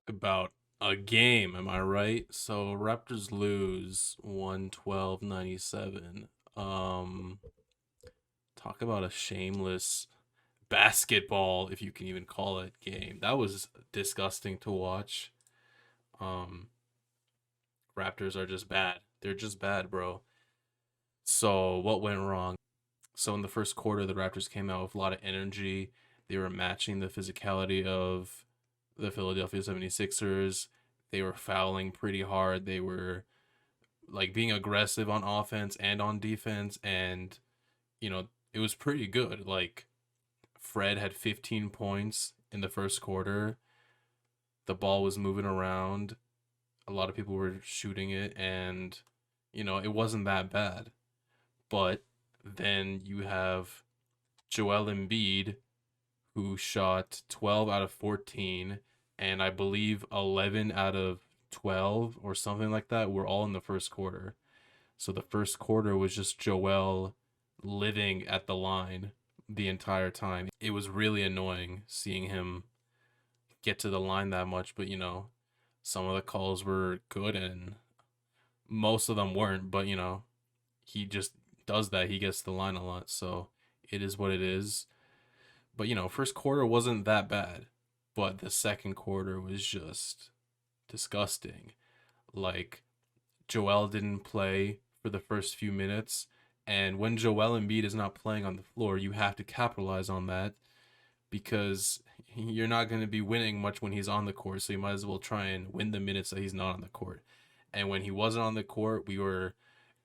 About a game, am I right? So Raptors lose 112-97. Um Talk about a shameless basketball, if you can even call it, game. That was disgusting to watch. Um Raptors are just bad. They're just bad, bro. So what went wrong? So in the first quarter, the Raptors came out with a lot of energy. They were matching the physicality of the Philadelphia 76ers. They were fouling pretty hard. They were like being aggressive on offense and on defense, and it was pretty good. Like Fred had 15 points in the first quarter. The ball was moving around. A lot of people were shooting it, and it wasn't that bad. But then you have Joel Embiid, who shot 12 out of 14, and I believe 11 out of 12 or something like that were all in the first quarter. So the first quarter was just Joel living at the line the entire time. It was really annoying seeing him get to the line that much, but some of the calls were good and most of them weren't, but he just does that. He gets to the line a lot, so it is what it is. But first quarter wasn't that bad, but the second quarter was just disgusting. Like Joel didn't play for the first few minutes, and when Joel Embiid is not playing on the floor, you have to capitalize on that because you're not going to be winning much when he's on the court, so you might as well try and win the minutes that he's not on the court. And when he wasn't on the court, we were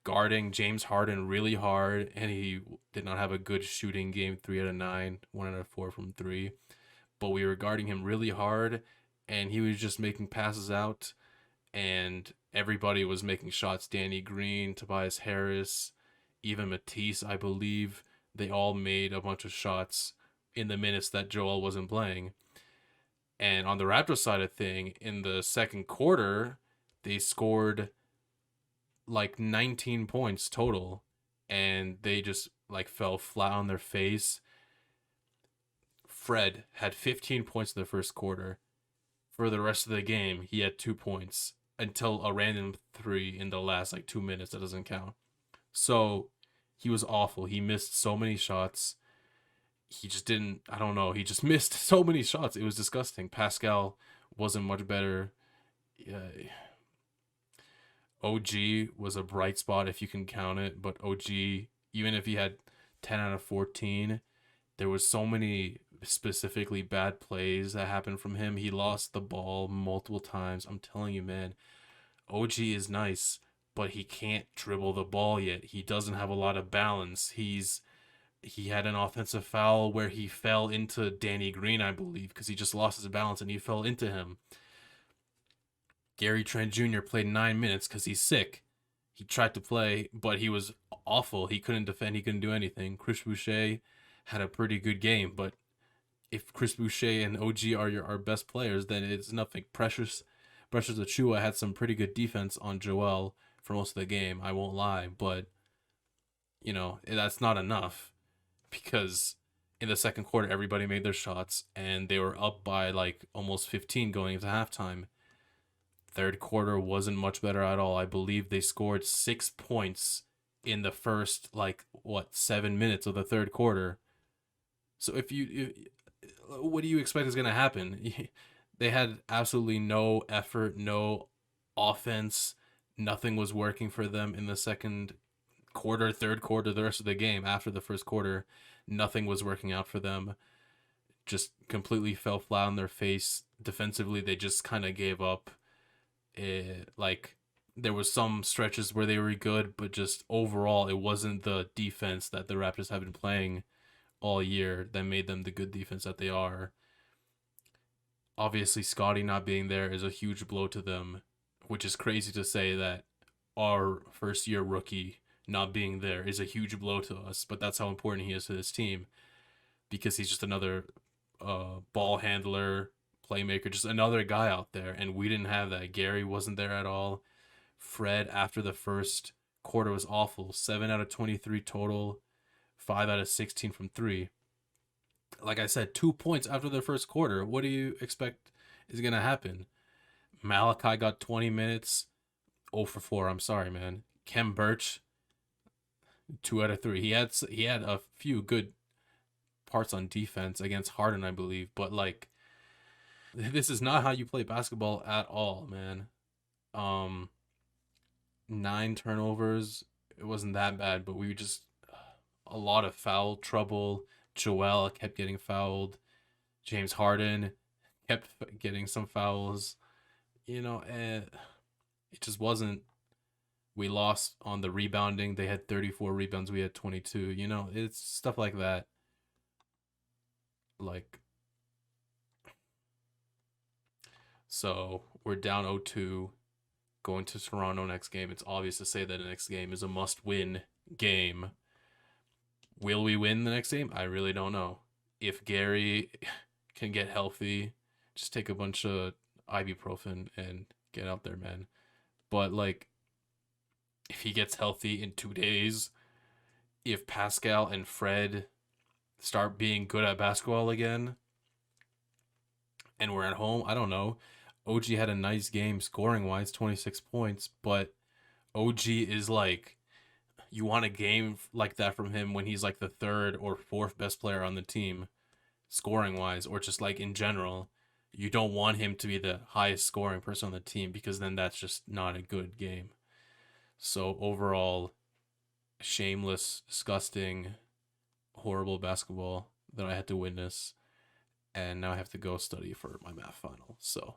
guarding James Harden really hard, and he did not have a good shooting game. 3 out of 9, 1 out of 4 from three. But we were guarding him really hard, and he was just making passes out, and everybody was making shots. Danny Green, Tobias Harris, even Matisse, I believe. They all made a bunch of shots in the minutes that Joel wasn't playing. And on the Raptors side of thing, in the second quarter, they scored like 19 points total, and they just like fell flat on their face. Fred had 15 points in the first quarter. For the rest of the game, he had 2 points until a random three in the last like 2 minutes that doesn't count. So he was awful. He missed so many shots. He just didn't, I don't know, he just missed so many shots. It was disgusting. Pascal wasn't much better. OG was a bright spot if you can count it, but OG, even if he had 10 out of 14, there was so many specifically bad plays that happened from him. He lost the ball multiple times. I'm telling you, man, OG is nice, but he can't dribble the ball yet. He doesn't have a lot of balance. He had an offensive foul where he fell into Danny Green, I believe, because he just lost his balance and he fell into him. Gary Trent Jr. played 9 minutes because he's sick. He tried to play, but he was awful. He couldn't defend. He couldn't do anything. Chris Boucher had a pretty good game, but if Chris Boucher and OG are our best players, then it's nothing. Precious Achua had some pretty good defense on Joel for most of the game. I won't lie, but that's not enough because in the second quarter everybody made their shots and they were up by like almost 15 going into halftime. Third quarter wasn't much better at all. I believe they scored 6 points in the first 7 minutes of the third quarter. So what do you expect is going to happen? They had absolutely no effort, no offense. Nothing was working for them in the second quarter, third quarter, the rest of the game after the first quarter. Nothing was working out for them. Just completely fell flat on their face. Defensively, they just kind of gave up. Like there was some stretches where they were good, but just overall, it wasn't the defense that the Raptors have been playing all year that made them the good defense that they are. Obviously, Scotty not being there is a huge blow to them, which is crazy to say that our first year rookie not being there is a huge blow to us, but that's how important he is to this team because he's just another ball handler, playmaker, just another guy out there, and we didn't have that. Gary wasn't there at all. Fred, after the first quarter, was awful. 7 out of 23 total, 5 out of 16 from three. Like I said, 2 points after the first quarter. What do you expect is going to happen? Malachi got 20 minutes. 0 for 4. I'm sorry, man. Kem Birch, 2 out of 3. He had a few good parts on defense against Harden, I believe, but like this is not how you play basketball at all, man. Um, 9 turnovers. It wasn't that bad, but we just a lot of foul trouble. Joel kept getting fouled. James Harden kept getting some fouls. And it just wasn't. We lost on the rebounding. They had 34 rebounds. We had 22. It's stuff like that. Like, so we're down 0-2 going to Toronto next game. It's obvious to say that the next game is a must-win game. Will we win the next game? I really don't know. If Gary can get healthy, just take a bunch of ibuprofen and get out there, man. But like, if he gets healthy in 2 days, if Pascal and Fred start being good at basketball again, and we're at home, I don't know. OG had a nice game scoring wise, 26 points, but OG is like, you want a game like that from him when he's like the third or fourth best player on the team, scoring wise, or just like in general. You don't want him to be the highest scoring person on the team because then that's just not a good game. So overall, shameless, disgusting, horrible basketball that I had to witness, and now I have to go study for my math final. So